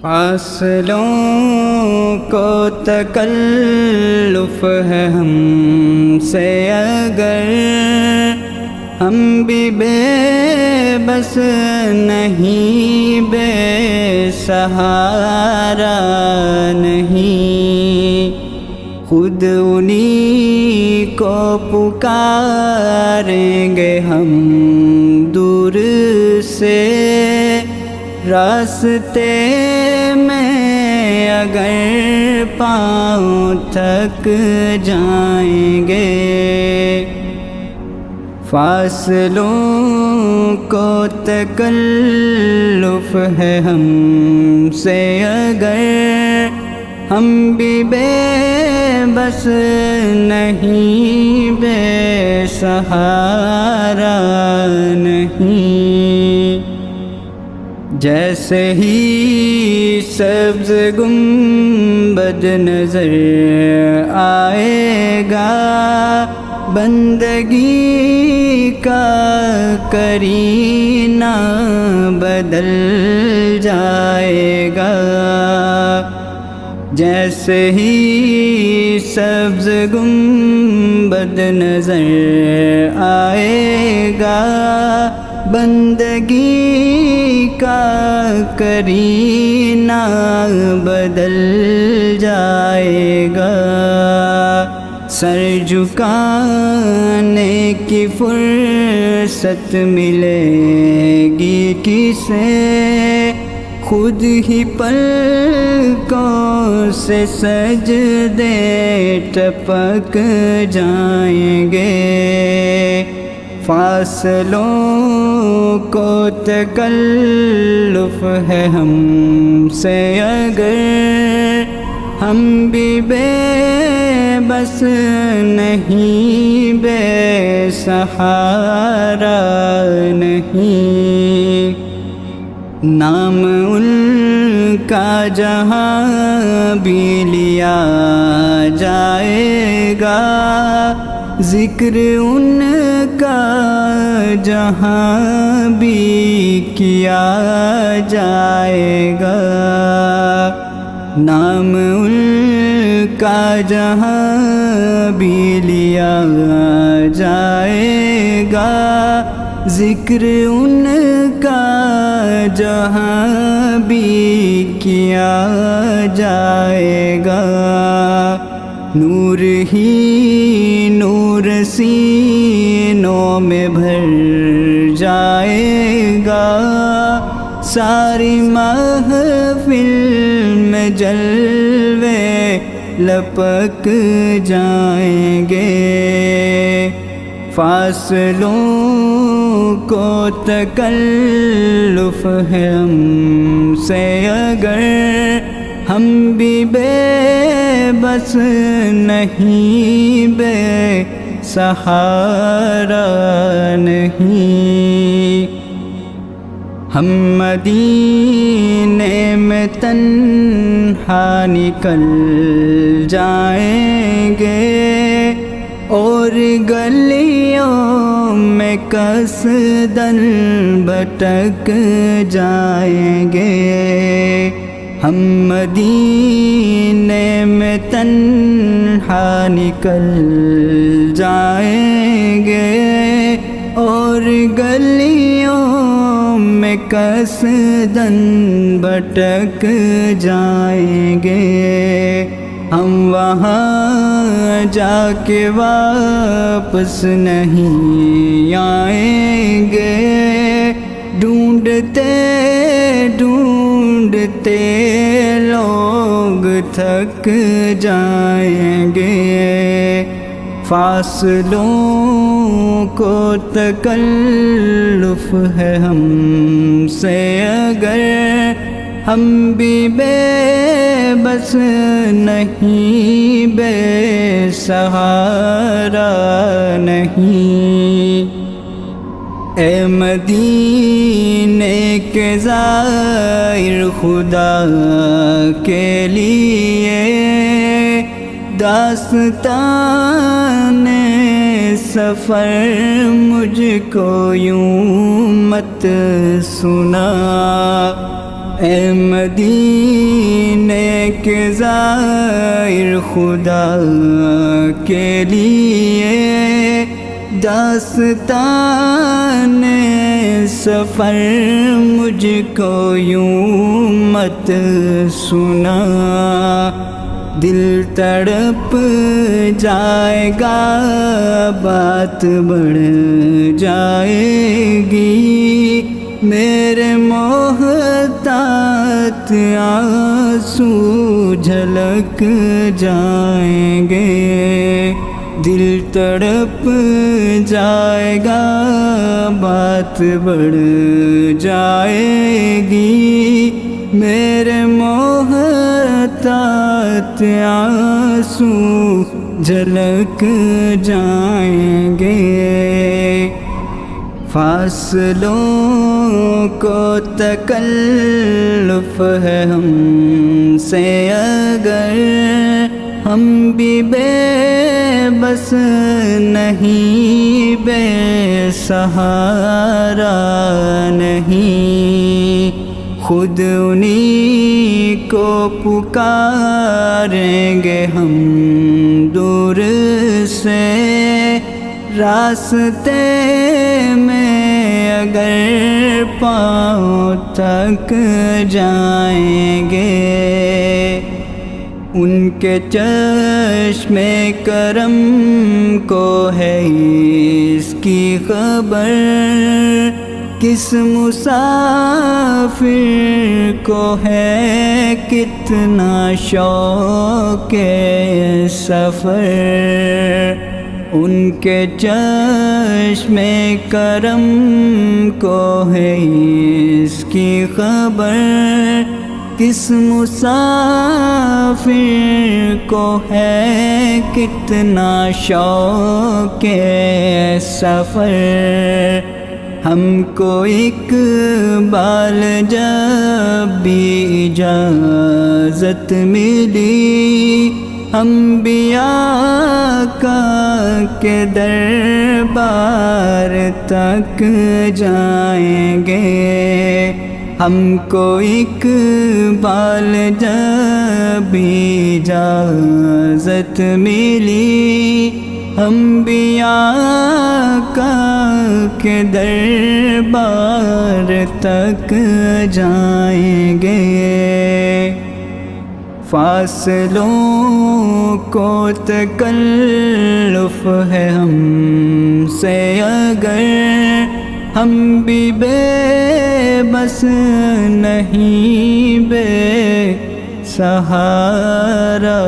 فاصلوں کو تکلف ہے ہم سے اگر ہم بھی بے بس نہیں، بے سہارا نہیں، خود انہی کو پکاریں گے ہم دور سے، راستے میں اگر پاؤں تھک جائیں گے، فاصلوں کو تکلف ہے ہم سے اگر ہم بھی بے بس نہیں، بے سہارا نہیں، جیسے ہی سبز گنبد نظر آئے گا، بندگی کا کرینہ بدل جائے گا، جیسے ہی سبز گنبد نظر آئے گا، بندگی کا کرینہ بدل جائے گا، سر جھکانے کی فرصت ملے گی کسے، خود ہی پلکوں سے سجدے ٹپک جائیں گے، فاصلوں کو تکلف ہے ہم سے اگر ہم بھی بے بس نہیں، بے سہارا نہیں، نام ان کا جہاں بھی لیا جائے گا، ذکر ان کا جہاں بھی کیا جائے گا، نام ان کا جہاں بھی لیا جائے گا، ذکر ان کا جہاں بھی کیا جائے گا، نور ہی نور سینوں میں بھر جائے گا، ساری محفل میں جلوے لپک جائیں گے، فاصلوں کو تکلف ہے ہم سے اگر ہم بھی بے بس نہیں، بے سہارا نہیں، ہم مدینے میں تنہا نکل جائیں گے، اور گلیوں میں قصداً بھٹک جائیں گے، ہم مدینے میں تنہا نکل جائیں گے، اور گلیوں میں قصداً بھٹک جائیں گے، ہم وہاں جا کے واپس نہیں آئیں گے، ڈھونڈتے ڈھونڈتے لوگ تھک جائیں گے، فاصلوں کو تکلف ہے ہم سے اگر ہم بھی بے بس نہیں، بے سہارا نہیں، اے مدینے کے زائر خدا کے لیے داستان سفر مجھ کو یوں مت سنا، اے مدینے کے زائر خدا کے لیے داستان سفر مجھ کو یوں مت سنا، دل تڑپ جائے گا، بات بڑھ جائے گی، میرے محتاط آنسو جھلک جائیں گے، دل تڑپ جائے گا، بات بڑھ جائے گی، میرے محتاط آنسو جھلک جائیں گے۔ فاصلوں کو تکلف ہے ہم سے اگر، ہم بھی بے بس نہیں، بے سہارا نہیں، خود انہی کو پکاریں گے ہم دور سے، راستے میں اگر پاؤں تک جائیں گے، ان کے چشم کرم کو ہے اس کی خبر، کس مسافر کو ہے کتنا شوق سفر، ان کے چشم کرم کو ہے اس کی خبر، کس مسافر کو ہے کتنا شوق سفر، ہم کو اقبال جب بھی اجازت ملی، انبیاء کا کے دربار تک جائیں گے، ہم کو اقبال جب بھی اجازت ملی، انبیاء کا کے دربار تک جائیں گے۔ فاصلوں کو تکلف ہے ہم سے اگر، ہم بھی بے بس نہیں، بے سہارا